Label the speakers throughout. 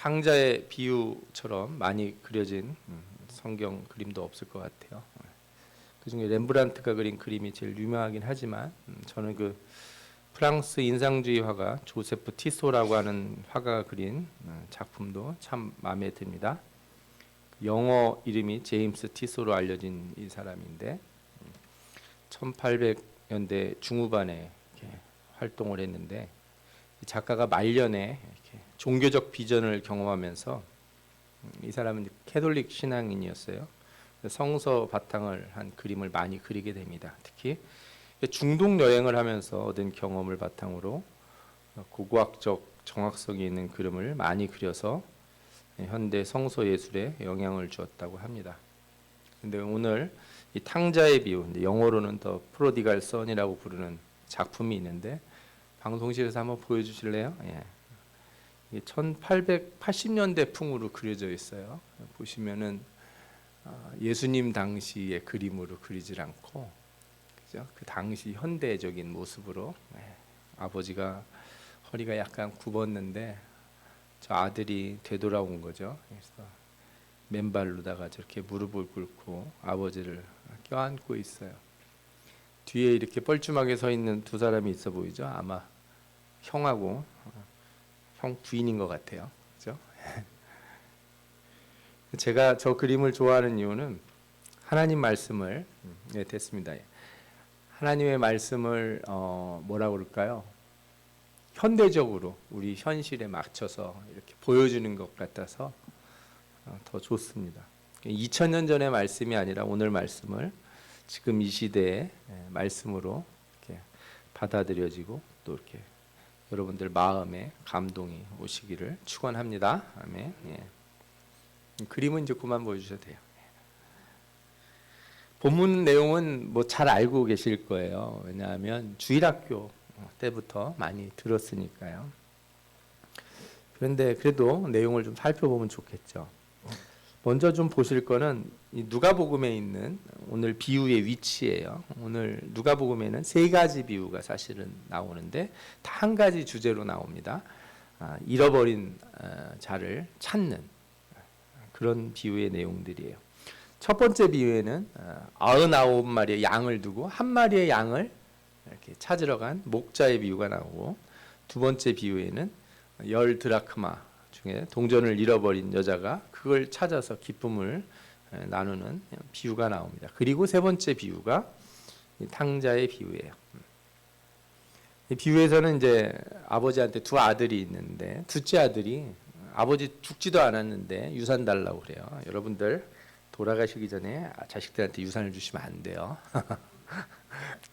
Speaker 1: 탕자의 비유처럼 많이 그려진 성경 그림도 없을 것 같아요. 그중에 렘브란트가 그린 그림이 제일 유명하긴 하지만 저는 그 프랑스 인상주의 화가 조세프 티소라고 하는 화가가 그린 작품도 참 마음에 듭니다. 영어 이름이 제임스 티소로 알려진 이 사람인데 1800년대 중후반에 이렇게 활동을 했는데 작가가 말년에 이렇게 종교적 비전을 경험하면서 이 사람은 캐톨릭 신앙인이었어요. 성서 바탕을 한 그림을 많이 그리게 됩니다. 특히 중동 여행을 하면서 얻은 경험을 바탕으로 고고학적 정확성이 있는 그림을 많이 그려서 현대 성서 예술에 영향을 주었다고 합니다. 근데 오늘 이 탕자의 비유, 영어로는 더 프로디갈 선이라고 부르는 작품이 있는데 방송실에서 한번 보여주실래요? 예. 1880년대 풍으로 그려져 있어요. 보시면은 예수님 당시의 그림으로 그리질 않고, 그죠? 그 당시 현대적인 모습으로 아버지가 허리가 약간 굽었는데 저 아들이 되돌아온 거죠. 그래서 맨발로다가 저렇게 무릎을 꿇고 아버지를 껴안고 있어요. 뒤에 이렇게 뻘쭘하게 서 있는 두 사람이 있어 보이죠? 아마 형하고 형 부인인 것 같아요. 그죠? 제가 저 그림을 좋아하는 이유는 하나님 말씀을 됐습니다. 하나님의 말씀을 뭐라고 그럴까요? 현대적으로 우리 현실에 맞춰서 이렇게 보여주는 것 같아서 더 좋습니다. 2000년 전의 말씀이 아니라 오늘 말씀을 지금 이 시대의 말씀으로 이렇게 받아들여지고 또 이렇게 여러분들 마음에 감동이 오시기를 축원합니다. 아멘. 예. 그림은 이제 그만 보여주셔도 돼요. 본문 내용은 뭐 잘 알고 계실 거예요. 왜냐하면 주일학교 때부터 많이 들었으니까요. 그런데 그래도 내용을 좀 살펴보면 좋겠죠. 먼저 좀 보실 거는 이 누가복음에 있는 오늘 비유의 위치예요. 오늘 누가복음에는 세 가지 비유가 사실은 나오는데 다 한 가지 주제로 나옵니다. 잃어버린 자를 찾는 그런 비유의 내용들이에요. 첫 번째 비유에는 99마리의 양을 두고 한 마리의 양을 이렇게 찾으러 간 목자의 비유가 나오고, 두 번째 비유에는 10 드라크마 중에 동전을 잃어버린 여자가 그걸 찾아서 기쁨을 나누는 비유가 나옵니다. 그리고 세 번째 비유가 탕자의 비유예요. 이 비유에서는 이제 아버지한테 두 아들이 있는데 둘째 아들이 아버지 죽지도 않았는데 유산 달라고 그래요. 여러분들 돌아가시기 전에 자식들한테 유산을 주시면 안 돼요.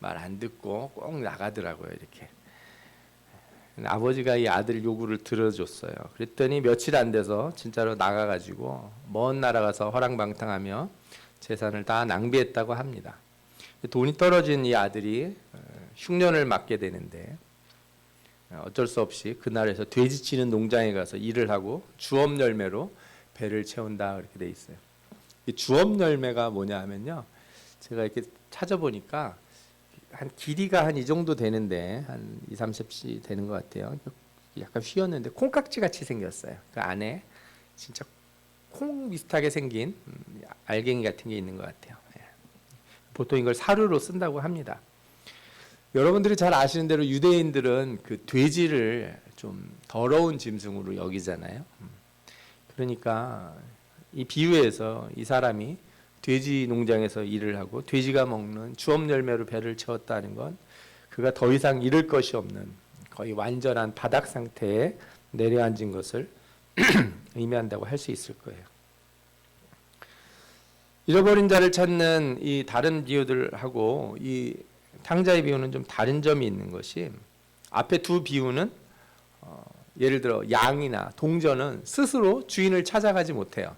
Speaker 1: 말 안 듣고 꼭 나가더라고요. 이렇게. 아버지가 이 아들 요구를 들어줬어요. 그랬더니 며칠 안 돼서 진짜로 나가가지고 먼 나라 가서 허랑방탕하며 재산을 다 낭비했다고 합니다. 돈이 떨어진 이 아들이 흉년을 맞게 되는데 어쩔 수 없이 그날에서 돼지치는 농장에 가서 일을 하고 주업 열매로 배를 채운다 그렇게 돼 있어요. 이 주업 열매가 뭐냐 하면요, 제가 이렇게 찾아보니까 한 길이가 한 이 정도 되는데 한 2-30cm 되는 것 같아요. 약간 휘었는데 콩깍지 같이 생겼어요. 그 안에 진짜 콩 비슷하게 생긴 알갱이 같은 게 있는 것 같아요. 보통 이걸 사료로 쓴다고 합니다. 여러분들이 잘 아시는 대로 유대인들은 그 돼지를 좀 더러운 짐승으로 여기잖아요. 그러니까 이 비유에서 이 사람이 돼지 농장에서 일을 하고 돼지가 먹는 주업 열매로 배를 채웠다는 건 그가 더 이상 잃을 것이 없는 거의 완전한 바닥 상태에 내려앉은 것을 의미한다고 할 수 있을 거예요. 잃어버린 자를 찾는 이 다른 비유들하고 이 탕자의 비유는 좀 다른 점이 있는 것이, 앞에 두 비유는 예를 들어 양이나 동전은 스스로 주인을 찾아가지 못해요.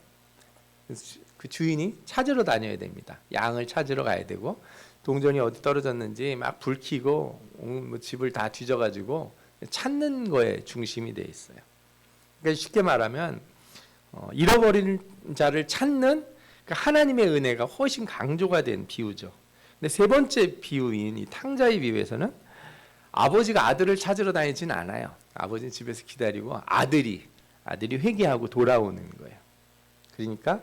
Speaker 1: 그 주인이 찾으러 다녀야 됩니다. 양을 찾으러 가야 되고, 동전이 어디 떨어졌는지 막 불 켜고 집을 다 뒤져가지고 찾는 거에 중심이 돼 있어요. 그러니까 쉽게 말하면 잃어버린 자를 찾는 하나님의 은혜가 훨씬 강조가 된 비유죠. 근데 세 번째 비유인 이 탕자의 비유에서는 아버지가 아들을 찾으러 다니지는 않아요. 아버지는 집에서 기다리고 아들이 아들이 회개하고 돌아오는 거예요. 그러니까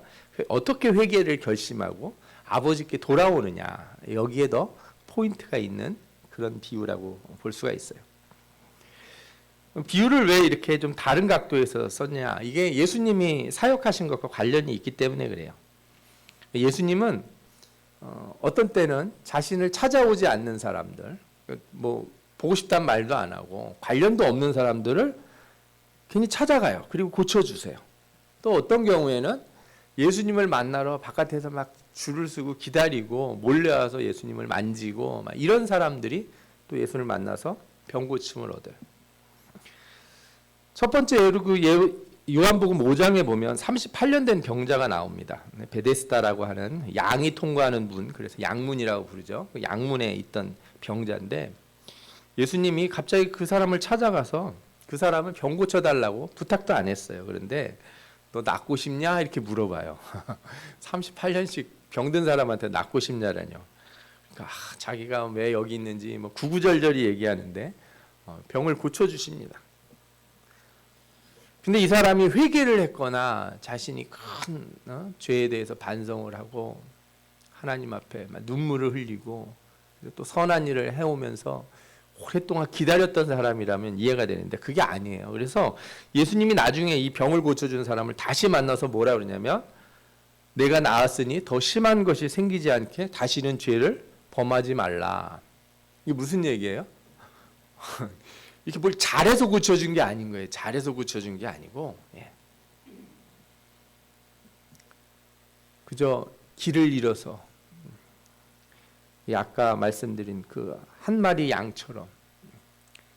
Speaker 1: 어떻게 회개를 결심하고 아버지께 돌아오느냐, 여기에 더 포인트가 있는 그런 비유라고 볼 수가 있어요. 비유를 왜 이렇게 좀 다른 각도에서 썼냐, 이게 예수님이 사역하신 것과 관련이 있기 때문에 그래요. 예수님은 어떤 때는 자신을 찾아오지 않는 사람들, 뭐 보고 싶단 말도 안 하고 관련도 없는 사람들을 괜히 찾아가요. 그리고 고쳐주세요. 또 어떤 경우에는 예수님을 만나러 바깥에서 막 줄을 서고 기다리고 몰래 와서 예수님을 만지고 막 이런 사람들이 또 예수를 만나서 병 고침을 얻어요. 첫 번째 예로 요한복음 5장에 보면 38년 된 병자가 나옵니다. 베데스다라고 하는 양이 통과하는 문, 그래서 양문이라고 부르죠. 그 양문에 있던 병자인데 예수님이 갑자기 그 사람을 찾아가서 그 사람을 병 고쳐달라고 부탁도 안 했어요. 그런데 너 낫고 싶냐? 이렇게 물어봐요. 38년씩 병든 사람한테 낫고 싶냐라뇨. 그러니까 자기가 왜 여기 있는지 뭐 구구절절히 얘기하는데 병을 고쳐주십니다. 근데 이 사람이 회개를 했거나 자신이 큰 죄에 대해서 반성을 하고 하나님 앞에 눈물을 흘리고 또 선한 일을 해오면서 오랫동안 기다렸던 사람이라면 이해가 되는데 그게 아니에요. 그래서 예수님이 나중에 이 병을 고쳐준 사람을 다시 만나서 뭐라 그러냐면 내가 나았으니 더 심한 것이 생기지 않게 다시는 죄를 범하지 말라. 이게 무슨 얘기예요? 이렇게 뭘 잘해서 고쳐준 게 아닌 거예요. 잘해서 고쳐준 게 아니고 그저 길을 잃어서 아까 말씀드린 그 한 마리 양처럼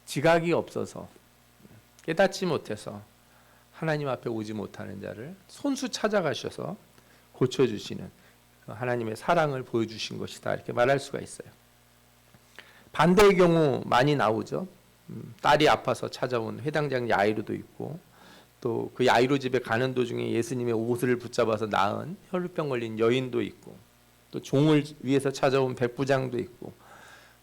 Speaker 1: 지각이 없어서 깨닫지 못해서 하나님 앞에 오지 못하는 자를 손수 찾아가셔서 고쳐주시는 하나님의 사랑을 보여주신 것이다, 이렇게 말할 수가 있어요. 반대의 경우 많이 나오죠. 딸이 아파서 찾아온 회당장 야이로도 있고 또 그 야이로 집에 가는 도중에 예수님의 옷을 붙잡아서 낳은 혈루병 걸린 여인도 있고 또 종을 위해서 찾아온 백부장도 있고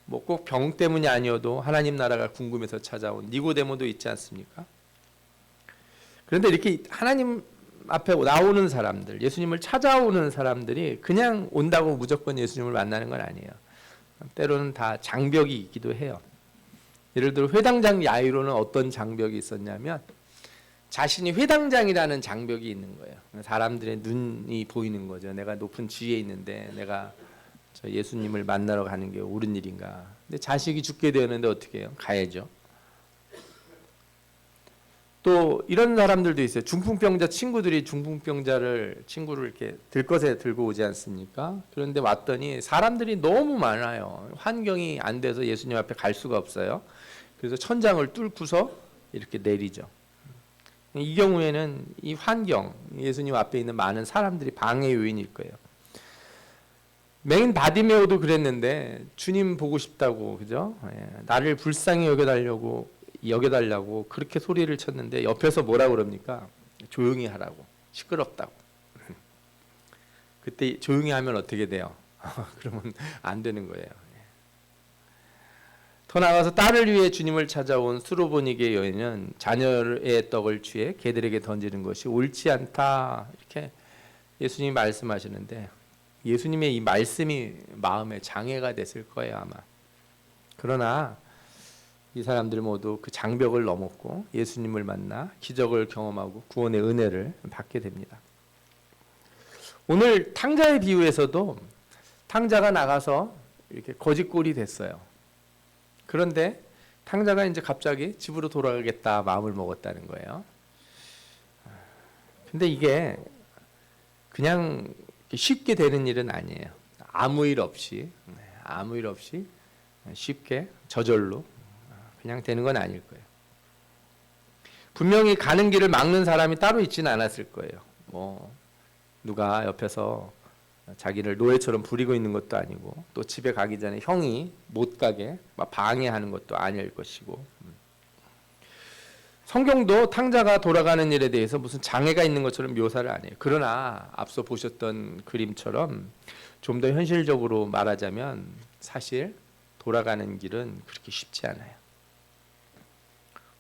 Speaker 1: 뭐 꼭 병 때문이 아니어도 하나님 나라가 궁금해서 찾아온 니고데모도 있지 않습니까? 그런데 이렇게 하나님 앞에 나오는 사람들, 예수님을 찾아오는 사람들이 그냥 온다고 무조건 예수님을 만나는 건 아니에요. 때로는 다 장벽이 있기도 해요. 예를 들어 회당장 야이로는 어떤 장벽이 있었냐면 자신이 회당장이라는 장벽이 있는 거예요. 사람들의 눈이 보이는 거죠. 내가 높은 지위에 있는데 내가 저 예수님을 만나러 가는 게 옳은 일인가. 근데 자식이 죽게 되었는데 어떻게 해요? 가야죠. 또 이런 사람들도 있어요. 중풍병자 친구들이 친구를 이렇게 들것에 들고 오지 않습니까? 그런데 왔더니 사람들이 너무 많아요. 환경이 안 돼서 예수님 앞에 갈 수가 없어요. 그래서 천장을 뚫고서 이렇게 내리죠. 이 경우에는 이 환경, 예수님 앞에 있는 많은 사람들이 방해 요인일 거예요. 맹인 바디메오도 그랬는데 주님 보고 싶다고, 그죠? 나를 불쌍히 여겨달라고 그렇게 소리를 쳤는데 옆에서 뭐라 그럽니까? 조용히 하라고, 시끄럽다고. 그때 조용히 하면 어떻게 돼요? 그러면 안 되는 거예요. 더 나아가서 딸을 위해 주님을 찾아온 수로보니게 여인은 자녀의 떡을 취해 개들에게 던지는 것이 옳지 않다, 이렇게 예수님이 말씀하시는데 예수님의 이 말씀이 마음에 장애가 됐을 거예요, 아마. 그러나 이 사람들 모두 그 장벽을 넘었고 예수님을 만나 기적을 경험하고 구원의 은혜를 받게 됩니다. 오늘 탕자의 비유에서도 탕자가 나가서 이렇게 거짓골이 됐어요. 그런데 탕자가 이제 갑자기 집으로 돌아가겠다 마음을 먹었다는 거예요. 근데 이게 그냥 쉽게 되는 일은 아니에요. 아무 일 없이 쉽게 저절로 그냥 되는 건 아닐 거예요. 분명히 가는 길을 막는 사람이 따로 있지는 않았을 거예요. 뭐 누가 옆에서 자기를 노예처럼 부리고 있는 것도 아니고 또 집에 가기 전에 형이 못 가게 막 방해하는 것도 아닐 것이고, 성경도 탕자가 돌아가는 일에 대해서 무슨 장애가 있는 것처럼 묘사를 안 해요. 그러나 앞서 보셨던 그림처럼 좀 더 현실적으로 말하자면 사실 돌아가는 길은 그렇게 쉽지 않아요.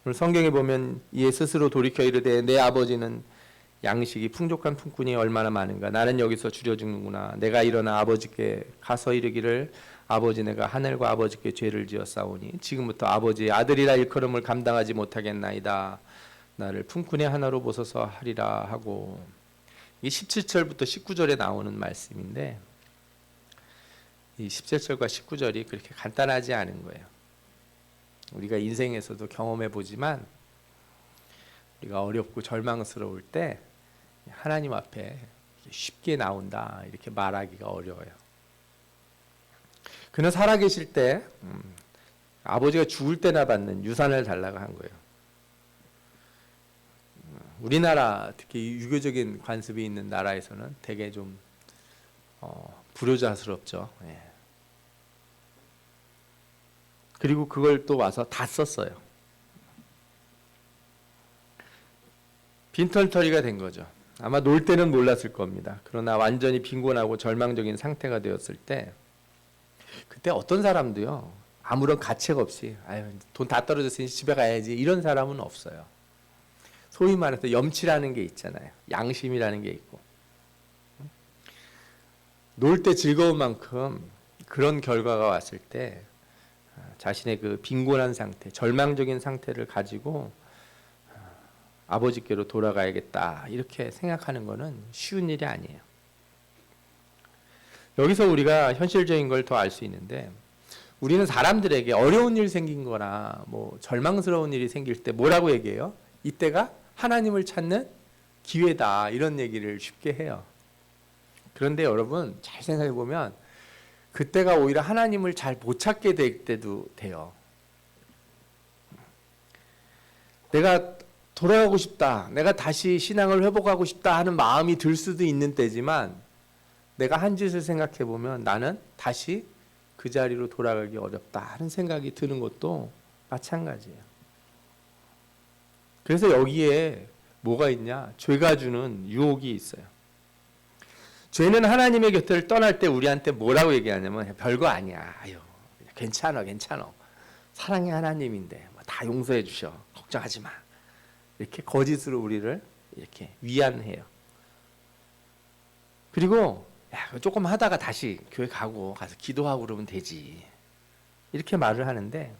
Speaker 1: 오늘 성경에 보면 이에 스스로 돌이켜 이르되 내 아버지는 양식이 풍족한 품꾼이 얼마나 많은가. 나는 여기서 줄여 죽는구나. 내가 일어나 아버지께 가서 이르기를 아버지 내가 하늘과 아버지께 죄를 지었사오니 지금부터 아버지의 아들이라 일컬음을 감당하지 못하겠나이다. 나를 품꾼의 하나로 보소서 하리라 하고, 이 17절부터 19절에 나오는 말씀인데 이 17절과 19절이 그렇게 간단하지 않은 거예요. 우리가 인생에서도 경험해 보지만 우리가 어렵고 절망스러울 때 하나님 앞에 쉽게 나온다 이렇게 말하기가 어려워요. 그는 살아계실 때 아버지가 죽을 때나 받는 유산을 달라고 한 거예요. 우리나라 특히 유교적인 관습이 있는 나라에서는 되게 좀 불효자스럽죠. 예. 그리고 그걸 또 와서 다 썼어요. 빈털터리가 된 거죠. 아마 놀 때는 몰랐을 겁니다. 그러나 완전히 빈곤하고 절망적인 상태가 되었을 때 그때 어떤 사람도요 아무런 가책 없이 돈 다 떨어졌으니 집에 가야지 이런 사람은 없어요. 소위 말해서 염치라는 게 있잖아요. 양심이라는 게 있고 놀 때 즐거운 만큼 그런 결과가 왔을 때 자신의 그 빈곤한 상태, 절망적인 상태를 가지고 아버지께로 돌아가야겠다 이렇게 생각하는 것은 쉬운 일이 아니에요. 여기서 우리가 현실적인 걸 더 알 수 있는데 우리는 사람들에게 어려운 일 생긴 거나 뭐 절망스러운 일이 생길 때 뭐라고 얘기해요? 이때가 하나님을 찾는 기회다 이런 얘기를 쉽게 해요. 그런데 여러분 잘 생각해 보면 그때가 오히려 하나님을 잘 못 찾게 될 때도 돼요. 내가 돌아가고 싶다, 내가 다시 신앙을 회복하고 싶다 하는 마음이 들 수도 있는 때지만 내가 한 짓을 생각해 보면 나는 다시 그 자리로 돌아가기 어렵다 하는 생각이 드는 것도 마찬가지예요. 그래서 여기에 뭐가 있냐? 죄가 주는 유혹이 있어요. 죄는 하나님의 곁을 떠날 때 우리한테 뭐라고 얘기하냐면 별거 아니야. 아유, 괜찮아. 사랑의 하나님인데 다 용서해 주셔. 걱정하지 마. 이렇게 거짓으로 우리를 이렇게 위안해요. 그리고 조금 하다가 다시 교회 가서 기도하고 그러면 되지. 이렇게 말을 하는데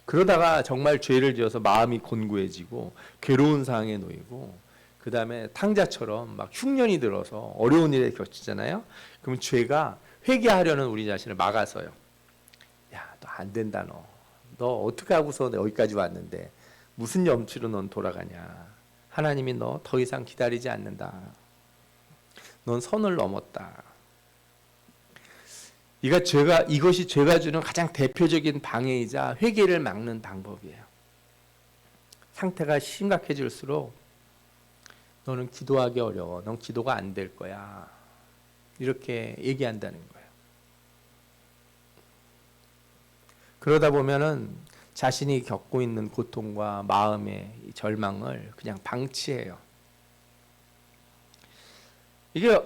Speaker 1: 그러다가 정말 죄를 지어서 마음이 곤고해지고 괴로운 상황에 놓이고 그 다음에 탕자처럼 막 흉년이 들어서 어려운 일에 겹치잖아요. 그럼 죄가 회개하려는 우리 자신을 막아서요. 야, 너 안 된다 너. 너 어떻게 하고서 여기까지 왔는데 무슨 염치로 넌 돌아가냐. 하나님이 너 더 이상 기다리지 않는다. 넌 선을 넘었다. 이것이 죄가 주는 가장 대표적인 방해이자 회개를 막는 방법이에요. 상태가 심각해질수록 너는 기도하기 어려워. 넌 기도가 안 될 거야. 이렇게 얘기한다는 거예요. 그러다 보면은 자신이 겪고 있는 고통과 마음의 절망을 그냥 방치해요. 이게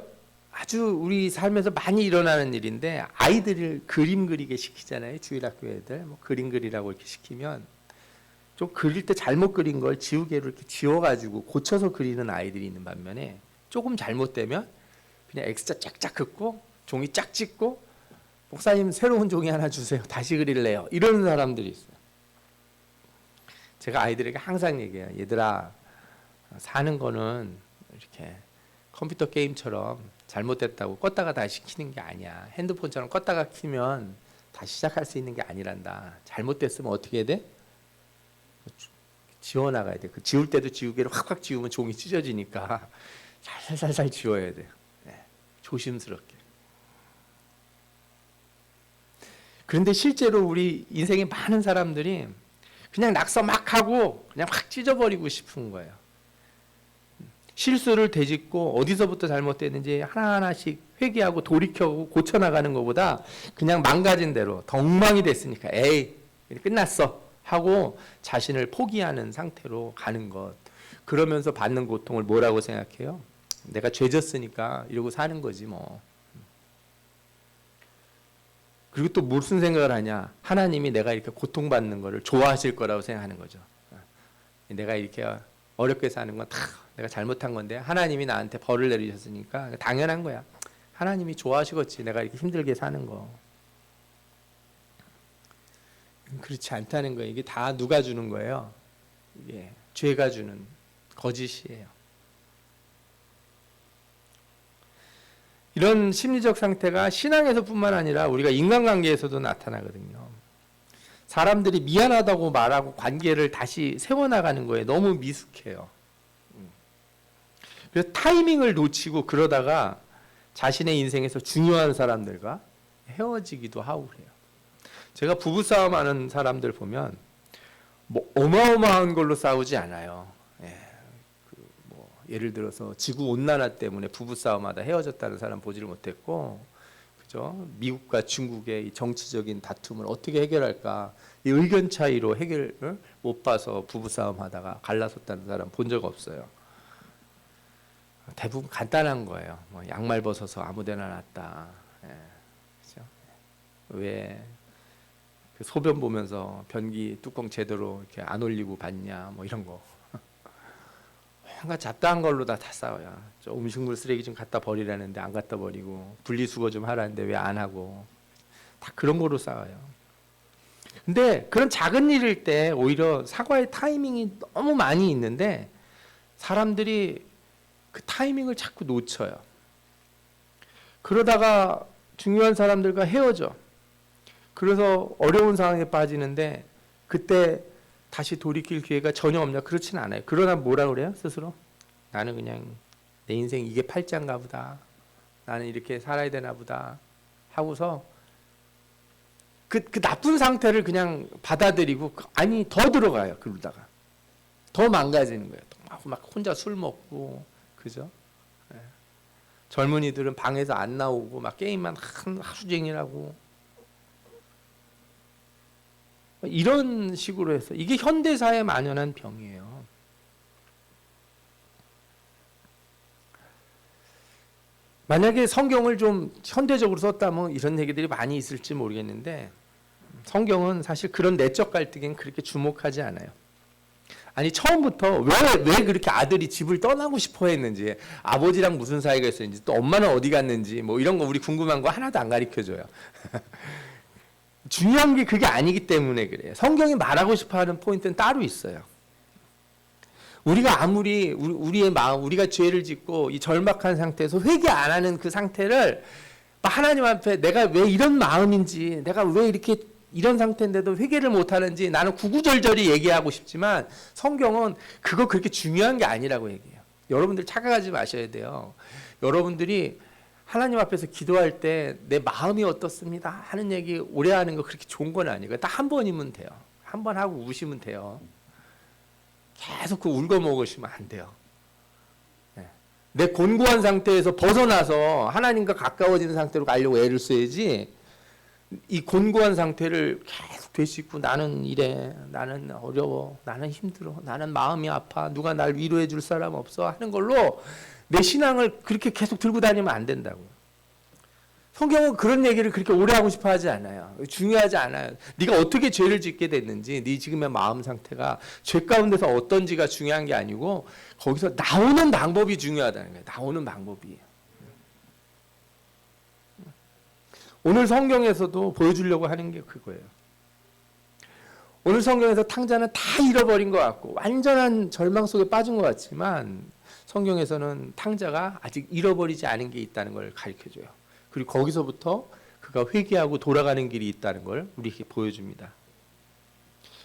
Speaker 1: 아주 우리 삶에서 많이 일어나는 일인데 아이들을 그림 그리게 시키잖아요. 주일학교 애들 뭐 그림 그리라고 이렇게 시키면 좀 그릴 때 잘못 그린 걸 지우개로 이렇게 지워가지고 고쳐서 그리는 아이들이 있는 반면에 조금 잘못되면 그냥 X자 쫙쫙 긋고 종이 쫙 찍고 목사님 새로운 종이 하나 주세요. 다시 그릴래요. 이러는 사람들이 있어요. 제가 아이들에게 항상 얘기해요. 얘들아, 사는 거는 이렇게 컴퓨터 게임처럼 잘못됐다고 껐다가 다시 키는 게 아니야. 핸드폰처럼 껐다가 키면 다시 시작할 수 있는 게 아니란다. 잘못됐으면 어떻게 해야 돼? 지워나가야 돼. 그 지울 때도 지우개를 확확 지우면 종이 찢어지니까 살살살살 지워야 돼요. 네, 조심스럽게. 그런데 실제로 우리 인생에 많은 사람들이 그냥 낙서 막 하고 그냥 확 찢어버리고 싶은 거예요. 실수를 되짚고 어디서부터 잘못됐는지 하나하나씩 회개하고 돌이켜고 고쳐나가는 것보다 그냥 망가진 대로 엉망이 됐으니까 에이 끝났어 하고 자신을 포기하는 상태로 가는 것. 그러면서 받는 고통을 뭐라고 생각해요? 내가 죄졌으니까 이러고 사는 거지 뭐. 그리고 또 무슨 생각을 하냐? 하나님이 내가 이렇게 고통받는 거를 좋아하실 거라고 생각하는 거죠. 내가 이렇게 어렵게 사는 건 다 내가 잘못한 건데 하나님이 나한테 벌을 내리셨으니까 당연한 거야. 하나님이 좋아하시겠지. 내가 이렇게 힘들게 사는 거. 그렇지 않다는 거예요. 이게 다 누가 주는 거예요? 이게 죄가 주는 거짓이에요. 이런 심리적 상태가 신앙에서뿐만 아니라 우리가 인간관계에서도 나타나거든요. 사람들이 미안하다고 말하고 관계를 다시 세워나가는 거에 너무 미숙해요. 그래서 타이밍을 놓치고 그러다가 자신의 인생에서 중요한 사람들과 헤어지기도 하고 그래요. 제가 부부싸움 하는 사람들 보면 뭐 어마어마한 걸로 싸우지 않아요. 예를 들어서 지구온난화 때문에 부부싸움하다 헤어졌다는 사람 보지를 못했고, 그죠? 미국과 중국의 이 정치적인 다툼을 어떻게 해결할까, 이 의견 차이로 해결을 못 봐서 부부싸움하다가 갈라섰다는 사람 본 적 없어요. 대부분 간단한 거예요. 뭐 양말 벗어서 아무데나 놨다. 그죠? 왜 그 소변 보면서 변기 뚜껑 제대로 이렇게 안 올리고 봤냐, 뭐 이런 거. 뭔가 잡다한 걸로 다 싸워요. 저 음식물 쓰레기 좀 갖다 버리라는데 안 갖다 버리고, 분리수거 좀 하라는데 왜 안 하고, 다 그런 거로 싸워요. 근데 그런 작은 일일 때 오히려 사과의 타이밍이 너무 많이 있는데 사람들이 그 타이밍을 자꾸 놓쳐요. 그러다가 중요한 사람들과 헤어져. 그래서 어려운 상황에 빠지는데 그때 다시 돌이킬 기회가 전혀 없냐? 그렇진 않아요. 그러나 뭐라 그래요? 스스로? 나는 그냥 내 인생 이게 팔자인가 보다. 나는 이렇게 살아야 되나 보다. 하고서 그 나쁜 상태를 그냥 받아들이고, 아니 더 들어가요. 그러다가 더 망가지는 거예요. 막 혼자 술 먹고, 그죠? 네. 젊은이들은 방에서 안 나오고 막 게임만 하루 종일 하고, 이런 식으로 해서 이게 현대사에 만연한 병이에요. 만약에 성경을 좀 현대적으로 썼다면 이런 얘기들이 많이 있을지 모르겠는데, 성경은 사실 그런 내적 갈등엔 그렇게 주목하지 않아요. 아니 처음부터 왜 그렇게 아들이 집을 떠나고 싶어 했는지, 아버지랑 무슨 사이가 있었는지, 또 엄마는 어디 갔는지, 뭐 이런 거 우리 궁금한 거 하나도 안 가르쳐줘요. 중요한 게 그게 아니기 때문에 그래요. 성경이 말하고 싶어하는 포인트는 따로 있어요. 우리가 아무리 우리의 마음, 우리가 죄를 짓고 이 절박한 상태에서 회개 안 하는 그 상태를 하나님 앞에 내가 왜 이런 마음인지, 내가 왜 이렇게 이런 상태인데도 회개를 못 하는지 나는 구구절절히 얘기하고 싶지만 성경은 그거 그렇게 중요한 게 아니라고 얘기해요. 여러분들 착각하지 마셔야 돼요. 여러분들이 하나님 앞에서 기도할 때 내 마음이 어떻습니다 하는 얘기 오래 하는 거 그렇게 좋은 건 아니에요. 딱 한 번이면 돼요. 한 번 하고 우시면 돼요. 계속 그 울고 먹으시면 안 돼요. 내 곤고한 상태에서 벗어나서 하나님과 가까워지는 상태로 가려고 애를 써야지, 이 곤고한 상태를 계속 되씹고 나는 이래, 나는 어려워, 나는 힘들어, 나는 마음이 아파, 누가 날 위로해 줄 사람 없어 하는 걸로 내 신앙을 그렇게 계속 들고 다니면 안 된다고요. 성경은 그런 얘기를 그렇게 오래 하고 싶어 하지 않아요. 중요하지 않아요. 네가 어떻게 죄를 짓게 됐는지, 네 지금의 마음 상태가 죄 가운데서 어떤지가 중요한 게 아니고 거기서 나오는 방법이 중요하다는 거예요. 나오는 방법이. 오늘 성경에서도 보여주려고 하는 게 그거예요. 오늘 성경에서 탕자는 다 잃어버린 것 같고 완전한 절망 속에 빠진 것 같지만 성경에서는 탕자가 아직 잃어버리지 않은 게 있다는 걸 가르쳐줘요. 그리고 거기서부터 그가 회개하고 돌아가는 길이 있다는 걸 우리에게 보여줍니다.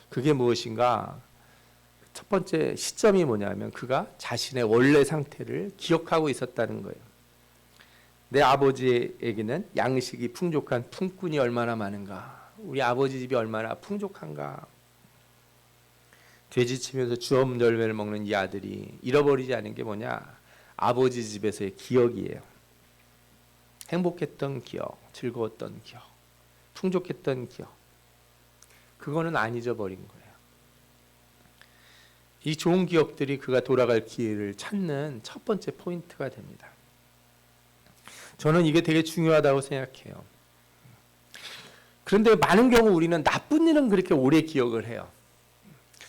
Speaker 1: 그게 무엇인가? 첫 번째 시점이 뭐냐면 그가 자신의 원래 상태를 기억하고 있었다는 거예요. 내 아버지에게는 양식이 풍족한 품꾼이 얼마나 많은가, 우리 아버지 집이 얼마나 풍족한가. 돼지치면서 주엄 열매를 먹는 이 아들이 잃어버리지 않은 게 뭐냐? 아버지 집에서의 기억이에요. 행복했던 기억, 즐거웠던 기억, 풍족했던 기억, 그거는 안 잊어버린 거예요. 이 좋은 기억들이 그가 돌아갈 기회를 찾는 첫 번째 포인트가 됩니다. 저는 이게 되게 중요하다고 생각해요. 그런데 많은 경우 우리는 나쁜 일은 그렇게 오래 기억을 해요.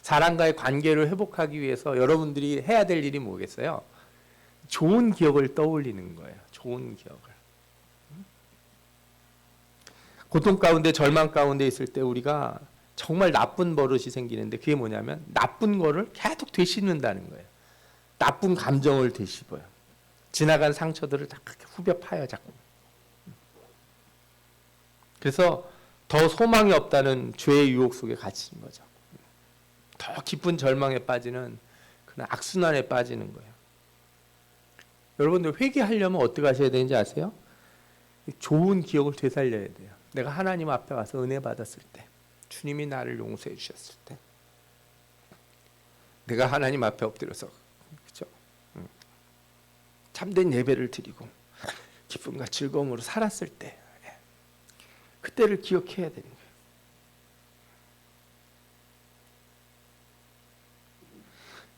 Speaker 1: 사람과의 관계를 회복하기 위해서 여러분들이 해야 될 일이 뭐겠어요? 좋은 기억을 떠올리는 거예요. 좋은 기억을. 고통 가운데 절망 가운데 있을 때 우리가 정말 나쁜 버릇이 생기는데 그게 뭐냐면 나쁜 거를 계속 되씹는다는 거예요. 나쁜 감정을 되씹어요. 지나간 상처들을 다 그렇게 후벼 파요 자꾸. 그래서 더 소망이 없다는 죄의 유혹 속에 갇히는 거죠. 더 깊은 절망에 빠지는 그런 악순환에 빠지는 거예요. 여러분들 회개하려면 어떻게 하셔야 되는지 아세요? 좋은 기억을 되살려야 돼요. 내가 하나님 앞에 와서 은혜 받았을 때, 주님이 나를 용서해 주셨을 때, 내가 하나님 앞에 엎드려서 그렇죠? 참된 예배를 드리고 기쁨과 즐거움으로 살았을 때, 그때를 기억해야 되는 거예요.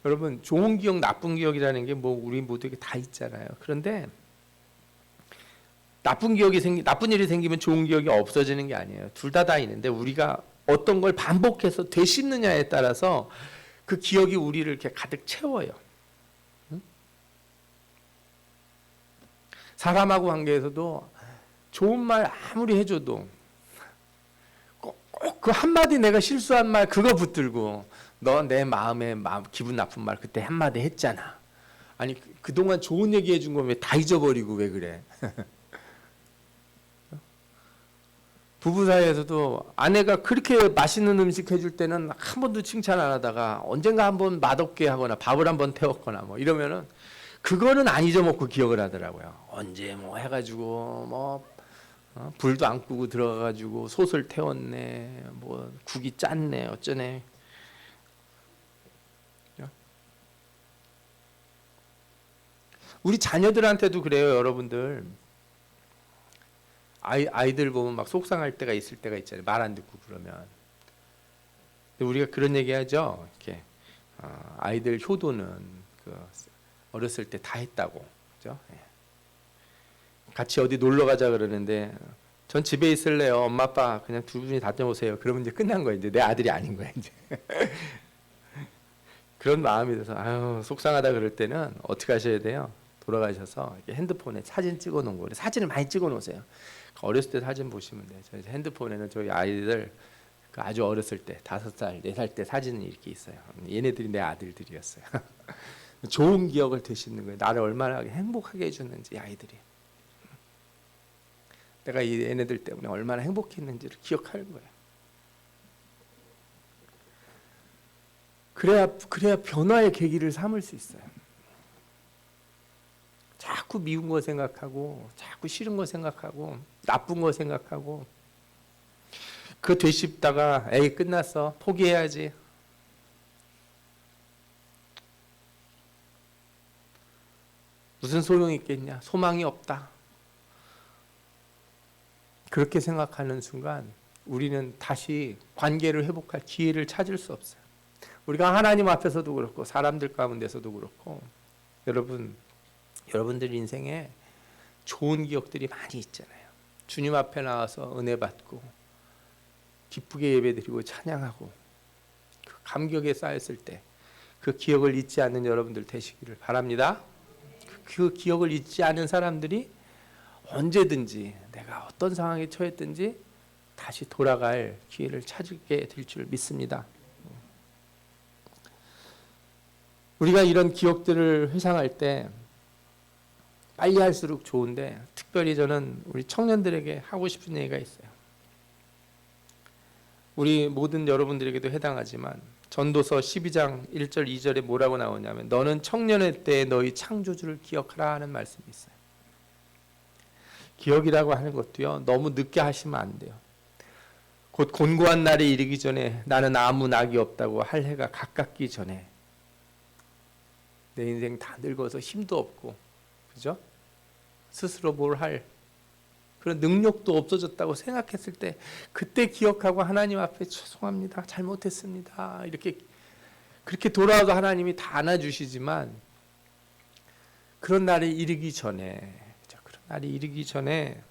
Speaker 1: 여러분, 좋은 기억, 나쁜 기억이라는 게 뭐 우리 모두에게 다 있잖아요. 그런데 나쁜 일이 생기면 좋은 기억이 없어지는 게 아니에요. 둘 다 있는데 우리가 어떤 걸 반복해서 되씹느냐에 따라서 그 기억이 우리를 이렇게 가득 채워요. 사람하고 관계에서도 좋은 말 아무리 해줘도 꼭 그 한마디 내가 실수한 말 그거 붙들고 너 내 마음에 기분 나쁜 말 그때 한마디 했잖아. 아니 그동안 좋은 얘기 해준 거 왜 다 잊어버리고 왜 그래? 부부 사이에서도 아내가 그렇게 맛있는 음식 해줄 때는 한 번도 칭찬 안 하다가 언젠가 한번 맛없게 하거나 밥을 한번 태웠거나 뭐 이러면은 그거는 안 잊어먹고 기억을 하더라고요. 언제 뭐 해가지고 뭐 불도 안 끄고 들어가가지고 솥을 태웠네, 뭐 국이 짰네, 어쩌네. 우리 자녀들한테도 그래요, 여러분들. 아이들 보면 막 속상할 때가 있을 때가 있잖아요. 말 안 듣고 그러면. 근데 우리가 그런 얘기하죠. 이렇게 아이들 효도는 그 어렸을 때 다 했다고, 그죠? 예. 같이 어디 놀러 가자 그러는데 전 집에 있을래요. 엄마 아빠 그냥 두 분이 다녀오세요. 그러면 이제 끝난 거예요. 이제 내 아들이 아닌 거야 이제. 그런 마음이 들어서 아유 속상하다 그럴 때는 어떻게 하셔야 돼요? 돌아가셔서 핸드폰에 사진 찍어 놓은 거예요. 사진을 많이 찍어 놓으세요. 어렸을 때 사진 보시면 돼요. 저희 핸드폰에는 저희 아이들 아주 어렸을 때 5살, 4살 때 사진이 이렇게 있어요. 얘네들이 내 아들들이었어요. 좋은 기억을 되시는 거예요. 나를 얼마나 행복하게 해줬는지 아이들이. 내가 이 얘네들 때문에 얼마나 행복했는지를 기억하는 거예요. 그래야 변화의 계기를 삼을 수 있어요. 자꾸 미운 거 생각하고 자꾸 싫은 거 생각하고 나쁜 거 생각하고 그거 되씹다가 에이 끝났어 포기해야지. 무슨 소용이 있겠냐. 소망이 없다. 그렇게 생각하는 순간 우리는 다시 관계를 회복할 기회를 찾을 수 없어요. 우리가 하나님 앞에서도 그렇고 사람들 가운데서도 그렇고 여러분들 인생에 좋은 기억들이 많이 있잖아요. 주님 앞에 나와서 은혜 받고 기쁘게 예배드리고 찬양하고 그 감격에 쌓였을 때 그 기억을 잊지 않는 여러분들 되시기를 바랍니다. 그 기억을 잊지 않은 사람들이 언제든지 내가 어떤 상황에 처했든지 다시 돌아갈 기회를 찾게 될 줄 믿습니다. 우리가 이런 기억들을 회상할 때 빨리 할수록 좋은데 특별히 저는 우리 청년들에게 하고 싶은 얘기가 있어요. 우리 모든 여러분들에게도 해당하지만 전도서 12장 1절 2절에 뭐라고 나오냐면 너는 청년의 때에 너희 창조주를 기억하라 하는 말씀이 있어요. 기억이라고 하는 것도요 너무 늦게 하시면 안 돼요. 곧 곤고한 날이 이르기 전에 나는 아무 낙이 없다고 할 해가 가깝기 전에 내 인생 다 늙어서 힘도 없고 그죠? 스스로 뭘 할 그런 능력도 없어졌다고 생각했을 때 그때 기억하고 하나님 앞에 죄송합니다. 잘못했습니다. 이렇게 그렇게 돌아와도 하나님이 다 안아주시지만 그런 날이 이르기 전에 그런 날이 이르기 전에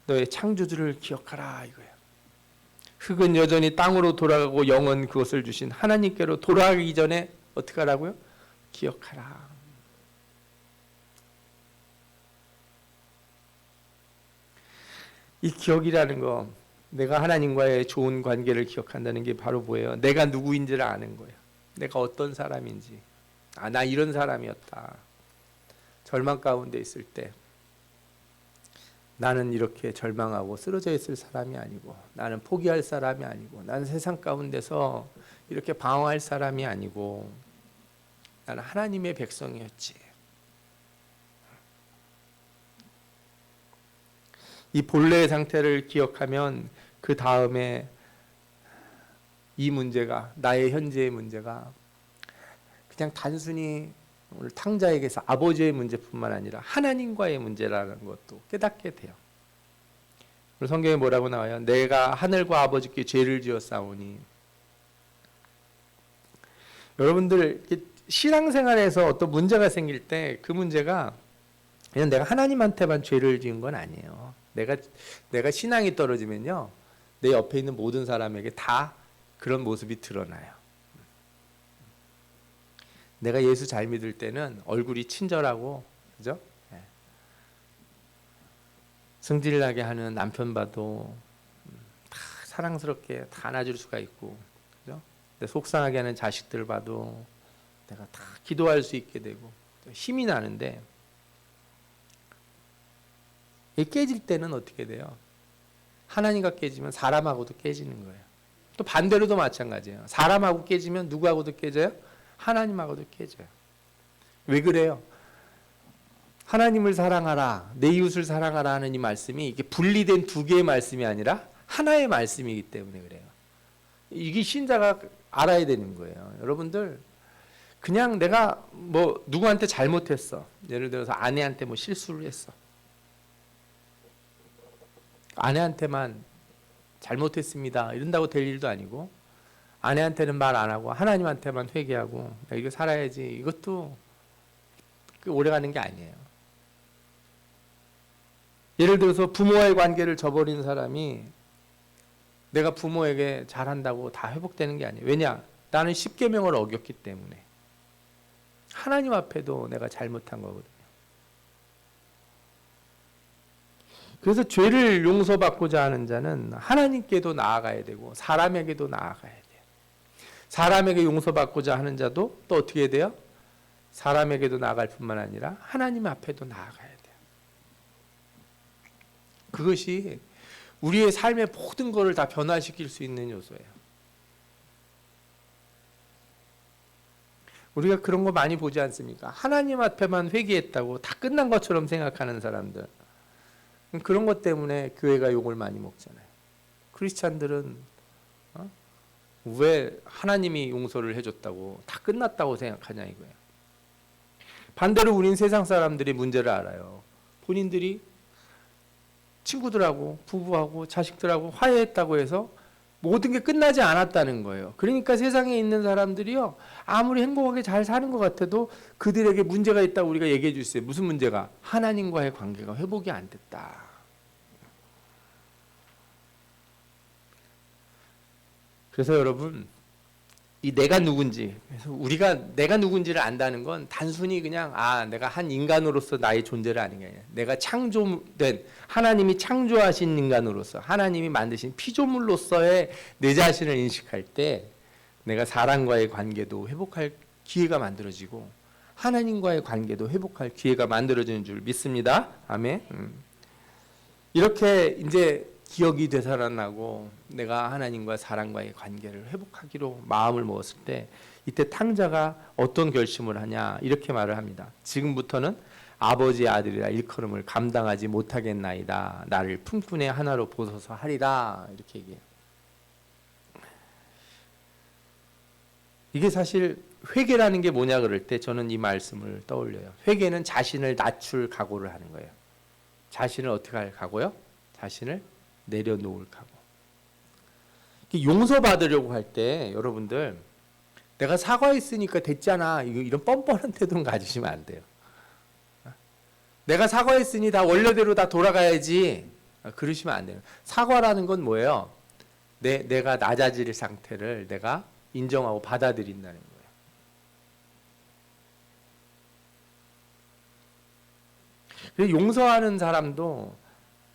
Speaker 1: 너의 창조주를 기억하라 이거예요. 흙은 여전히 땅으로 돌아가고 영은 그것을 주신 하나님께로 돌아가기 전에 어떻게 하라고요? 기억하라. 이 기억이라는 거, 내가 하나님과의 좋은 관계를 기억한다는 게 바로 뭐예요? 내가 누구인지를 아는 거예요. 내가 어떤 사람인지. 나 이런 사람이었다. 절망 가운데 있을 때 나는 이렇게 절망하고 쓰러져 있을 사람이 아니고, 나는 포기할 사람이 아니고, 나는 세상 가운데서 이렇게 방황할 사람이 아니고, 나는 하나님의 백성이었지. 이 본래의 상태를 기억하면 그 다음에 이 문제가, 나의 현재의 문제가 그냥 단순히 오늘 탕자에게서 아버지의 문제뿐만 아니라 하나님과의 문제라는 것도 깨닫게 돼요. 오늘 성경에 뭐라고 나와요? 내가 하늘과 아버지께 죄를 지었사오니. 여러분들 신앙생활에서 어떤 문제가 생길 때 그 문제가 그냥 내가 하나님한테만 죄를 지은 건 아니에요. 내가 신앙이 떨어지면요, 내 옆에 있는 모든 사람에게 다 그런 모습이 드러나요. 내가 예수 잘 믿을 때는 얼굴이 친절하고, 그죠? 네. 승질나게 하는 남편 봐도 다 사랑스럽게 다 안아줄 수가 있고, 그죠? 근데 속상하게 하는 자식들 봐도 내가 다 기도할 수 있게 되고 힘이 나는데, 이 깨질 때는 어떻게 돼요? 하나님과 깨지면 사람하고도 깨지는 거예요. 또 반대로도 마찬가지예요. 사람하고 깨지면 누구하고도 깨져요? 하나님하고도 깨져요. 왜 그래요? 하나님을 사랑하라, 내 이웃을 사랑하라 하는 이 말씀이 이게 분리된 두 개의 말씀이 아니라 하나의 말씀이기 때문에 그래요. 이게 신자가 알아야 되는 거예요. 여러분들, 그냥 내가 뭐 누구한테 잘못했어. 예를 들어서 아내한테 뭐 실수를 했어. 아내한테만 잘못했습니다 이런다고 될 일도 아니고, 아내한테는 말 안 하고 하나님한테만 회개하고 이거 살아야지, 이것도 오래 가는 게 아니에요. 예를 들어서 부모와의 관계를 저버린 사람이 내가 부모에게 잘한다고 다 회복되는 게 아니에요. 왜냐? 나는 십계명을 어겼기 때문에. 하나님 앞에도 내가 잘못한 거거든요. 그래서 죄를 용서받고자 하는 자는 하나님께도 나아가야 되고 사람에게도 나아가야 돼요. 사람에게 용서받고자 하는 자도 또 어떻게 해야 돼요? 사람에게도 나아갈 뿐만 아니라 하나님 앞에도 나아가야 돼요. 그것이 우리의 삶의 모든 것을 다 변화시킬 수 있는 요소예요. 우리가 그런 거 많이 보지 않습니까? 하나님 앞에만 회개했다고 다 끝난 것처럼 생각하는 사람들. 그런 것 때문에 교회가 욕을 많이 먹잖아요. 크리스찬들은 왜 하나님이 용서를 해줬다고 다 끝났다고 생각하냐 이거예요. 반대로 우린 세상 사람들이 문제를 알아요. 본인들이 친구들하고 부부하고 자식들하고 화해했다고 해서 모든 게 끝나지 않았다는 거예요. 그러니까 세상에 있는 사람들이요, 아무리 행복하게 잘 사는 것 같아도 그들에게 문제가 있다고 우리가 얘기해 주세요. 무슨 문제가? 하나님과의 관계가 회복이 안 됐다. 그래서 여러분, 이 내가 누군지, 그래서 우리가 내가 누군지를 안다는 건 단순히 그냥 내가 한 인간으로서 나의 존재를 아는 게 아니라 내가 창조된, 하나님이 창조하신 인간으로서, 하나님이 만드신 피조물로서의 내 자신을 인식할 때 내가 사람과의 관계도 회복할 기회가 만들어지고 하나님과의 관계도 회복할 기회가 만들어지는 줄 믿습니다. 아멘. 이렇게 이제 기억이 되살아나고 내가 하나님과 사람과의 관계를 회복하기로 마음을 먹었을 때, 이때 탕자가 어떤 결심을 하냐, 이렇게 말을 합니다. 지금부터는 아버지의 아들이라 일컬음을 감당하지 못하겠나이다. 나를 품꾼의 하나로 보소서 하리라. 이렇게 얘기해요. 이게 사실 회개라는 게 뭐냐 그럴 때 저는 이 말씀을 떠올려요. 회개는 자신을 낮출 각오를 하는 거예요. 자신을 어떻게 할 각오요? 자신을 내려놓을 각오. 용서받으려고 할 때 여러분들, 내가 사과했으니까 됐잖아, 이런 뻔뻔한 태도는 가지시면 안 돼요. 내가 사과했으니 다 원래대로 다 돌아가야지, 그러시면 안 돼요. 사과라는 건 뭐예요? 내가 낮아질 상태를 내가 인정하고 받아들인다는 거예요. 그래서 용서하는 사람도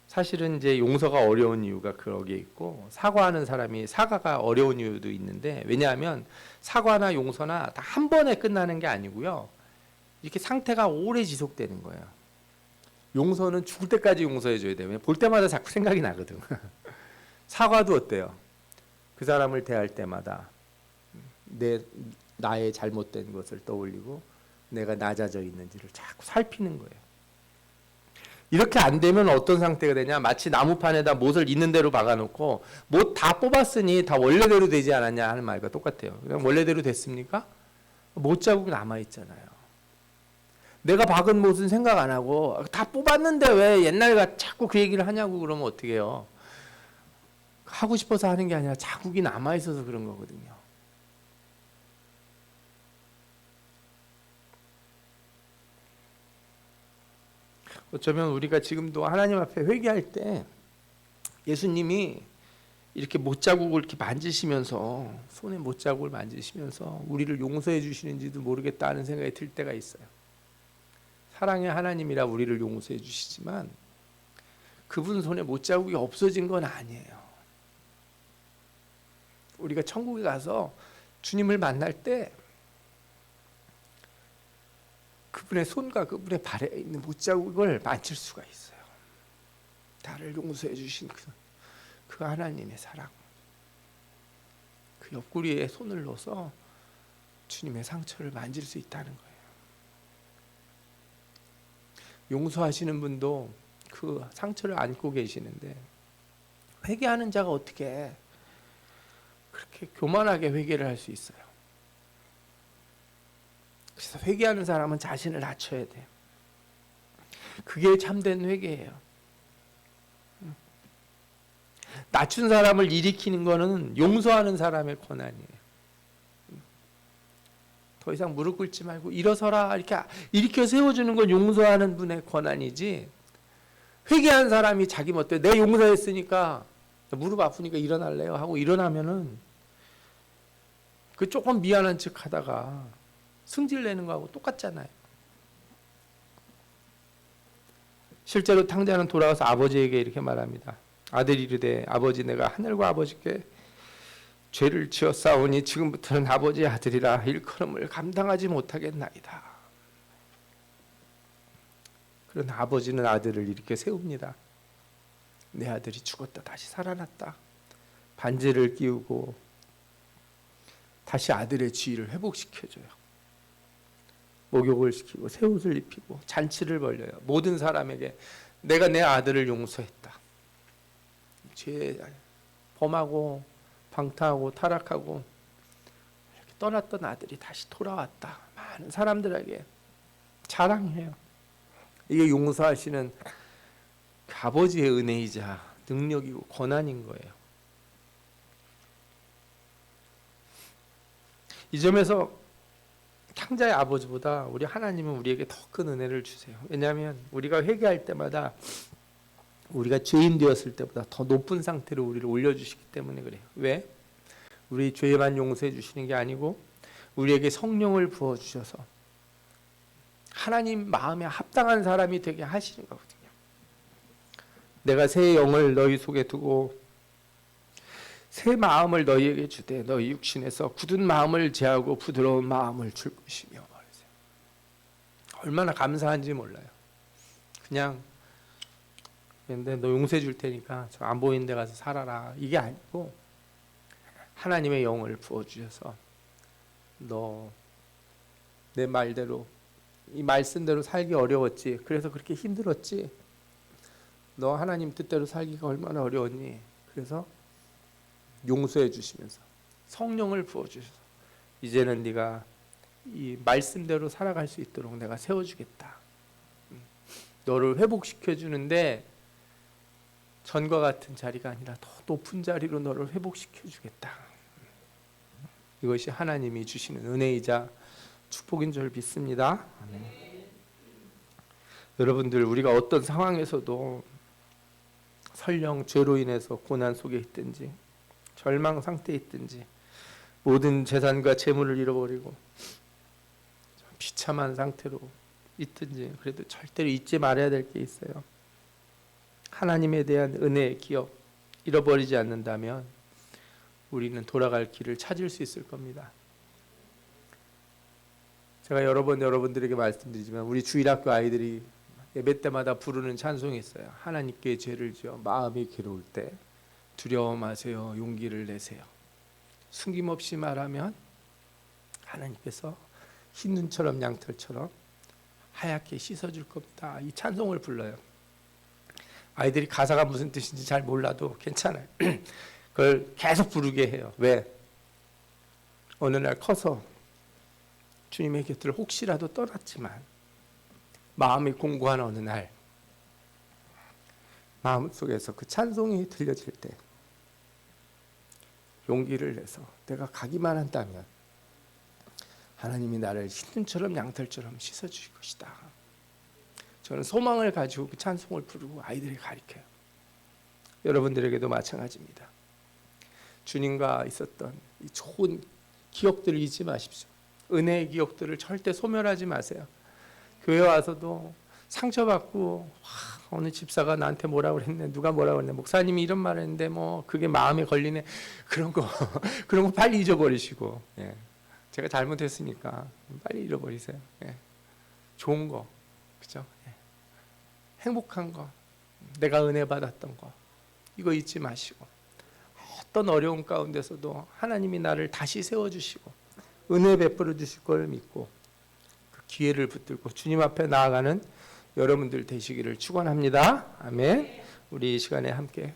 Speaker 1: 사실은 이제 용서가 어려운 이유가 거기에 있고, 사과하는 사람이 사과가 어려운 이유도 있는데, 왜냐하면 사과나 용서나 다 한 번에 끝나는 게 아니고요. 이렇게 상태가 오래 지속되는 거예요. 용서는 죽을 때까지 용서해 줘야 돼요. 볼 때마다 자꾸 생각이 나거든. 사과도 어때요? 그 사람을 대할 때마다 나의 잘못된 것을 떠올리고 내가 낮아져 있는지를 자꾸 살피는 거예요. 이렇게 안 되면 어떤 상태가 되냐? 마치 나무판에다 못을 있는 대로 박아놓고 못 다 뽑았으니 다 원래대로 되지 않았냐 하는 말과 똑같아요. 그냥 원래대로 됐습니까? 못 자국이 남아있잖아요. 내가 박은 못은 생각 안 하고 다 뽑았는데 왜 옛날과 자꾸 그 얘기를 하냐고 그러면 어떻게 해요? 하고 싶어서 하는 게 아니라 자국이 남아있어서 그런 거거든요. 어쩌면 우리가 지금도 하나님 앞에 회개할 때 예수님이 이렇게 못자국을 이렇게 만지시면서, 손에 못자국을 만지시면서 우리를 용서해 주시는지도 모르겠다 하는 생각이 들 때가 있어요. 사랑의 하나님이라 우리를 용서해 주시지만 그분 손에 못자국이 없어진 건 아니에요. 우리가 천국에 가서 주님을 만날 때 그분의 손과 그분의 발에 있는 못자국을 만질 수가 있어요. 나를 용서해 주신 그 하나님의 사랑, 그 옆구리에 손을 넣어서 주님의 상처를 만질 수 있다는 거예요. 용서하시는 분도 그 상처를 안고 계시는데, 회개하는 자가 어떻게 그렇게 교만하게 회개를 할 수 있어요? 그래서 회개하는 사람은 자신을 낮춰야 돼요. 그게 참된 회개예요. 낮춘 사람을 일으키는 거는 용서하는 사람의 권한이에요. 더 이상 무릎 꿇지 말고 일어서라 이렇게 일으켜 세워주는 건 용서하는 분의 권한이지, 회개한 사람이 자기 멋대로 내 용서했으니까 무릎 아프니까 일어날래요 하고 일어나면은 그 조금 미안한 척 하다가 승질 내는 거하고 똑같잖아요. 실제로 탕자는 돌아와서 아버지에게 이렇게 말합니다. 아들이 이르되 아버지, 내가 하늘과 아버지께 죄를 지었사오니 지금부터는 아버지의 아들이라 일컬음을 감당하지 못하겠나이다. 그러나 아버지는 아들을 이렇게 세웁니다. 내 아들이 죽었다 다시 살아났다. 반지를 끼우고 다시 아들의 지위를 회복시켜줘요. 목욕을 시키고 새 옷을 입히고 잔치를 벌려요. 모든 사람에게 내가 내 아들을 용서했다. 죄 범하고 방탕하고 타락하고 이렇게 떠났던 아들이 다시 돌아왔다. 많은 사람들에게 자랑해요. 이게 용서하시는 그 아버지의 은혜이자 능력이고 권한인 거예요. 이 점에서 탕자의 아버지보다 우리 하나님은 우리에게 더 큰 은혜를 주세요. 왜냐하면 우리가 회개할 때마다 우리가 죄인 되었을 때보다 더 높은 상태로 우리를 올려주시기 때문에 그래요. 왜? 우리 죄만 용서해 주시는 게 아니고 우리에게 성령을 부어주셔서 하나님 마음에 합당한 사람이 되게 하시는 거거든요. 내가 새 영을 너희 속에 두고 새 마음을 너희에게 주되 너희 육신에서 굳은 마음을 제하고 부드러운 마음을 줄 것이며 말이죠. 얼마나 감사한지 몰라요. 그냥 근데 너 용서해 줄 테니까 저 안 보이는 데 가서 살아라 이게 아니고 하나님의 영을 부어주셔서 너 내 말대로 이 말씀대로 살기 어려웠지. 그래서 그렇게 힘들었지. 너 하나님 뜻대로 살기가 얼마나 어려웠니. 그래서 용서해 주시면서 성령을 부어주셔서 이제는 네가 이 말씀대로 살아갈 수 있도록 내가 세워주겠다. 너를 회복시켜 주는데 전과 같은 자리가 아니라 더 높은 자리로 너를 회복시켜 주겠다. 이것이 하나님이 주시는 은혜이자 축복인 줄 믿습니다. 여러분들, 우리가 어떤 상황에서도 설령 죄로 인해서 고난 속에 있든지 절망 상태에 있든지 모든 재산과 재물을 잃어버리고 비참한 상태로 있든지 그래도 절대로 잊지 말아야 될 게 있어요. 하나님에 대한 은혜의 기억 잃어버리지 않는다면 우리는 돌아갈 길을 찾을 수 있을 겁니다. 제가 여러 번 여러분들에게 말씀드리지만 우리 주일학교 아이들이 예배 때마다 부르는 찬송이 있어요. 하나님께 죄를 지어 마음이 괴로울 때 두려워 마세요. 용기를 내세요. 숨김없이 말하면 하나님께서 흰 눈처럼 양털처럼 하얗게 씻어줄 겁니다. 이 찬송을 불러요. 아이들이 가사가 무슨 뜻인지 잘 몰라도 괜찮아요. 그걸 계속 부르게 해요. 왜? 어느 날 커서 주님의 곁을 혹시라도 떠났지만 마음이 공고한 어느 날 마음속에서 그 찬송이 들려질 때 용기를 내서 내가 가기만 한다면 하나님이 나를 흰눈처럼 양털처럼 씻어주실 것이다. 저는 소망을 가지고 그 찬송을 부르고 아이들에게 가르쳐요. 여러분들에게도 마찬가지입니다. 주님과 있었던 이 좋은 기억들을 잊지 마십시오. 은혜의 기억들을 절대 소멸하지 마세요. 교회 와서도 상처받고 어느 집사가 나한테 뭐라고 그랬네, 누가 뭐라고 그랬네, 목사님이 이런 말을 했는데 뭐 그게 마음에 걸리네, 그런 거 그런 거 빨리 잊어버리시고, 예. 제가 잘못했으니까 빨리 잃어버리세요. 예. 좋은 거, 그죠? 예. 행복한 거, 내가 은혜 받았던 거, 이거 잊지 마시고 어떤 어려움 가운데서도 하나님이 나를 다시 세워주시고 은혜 베풀어 주실 걸 믿고 그 기회를 붙들고 주님 앞에 나아가는 여러분들 되시기를 축원합니다. 아멘. 우리 이 시간에 함께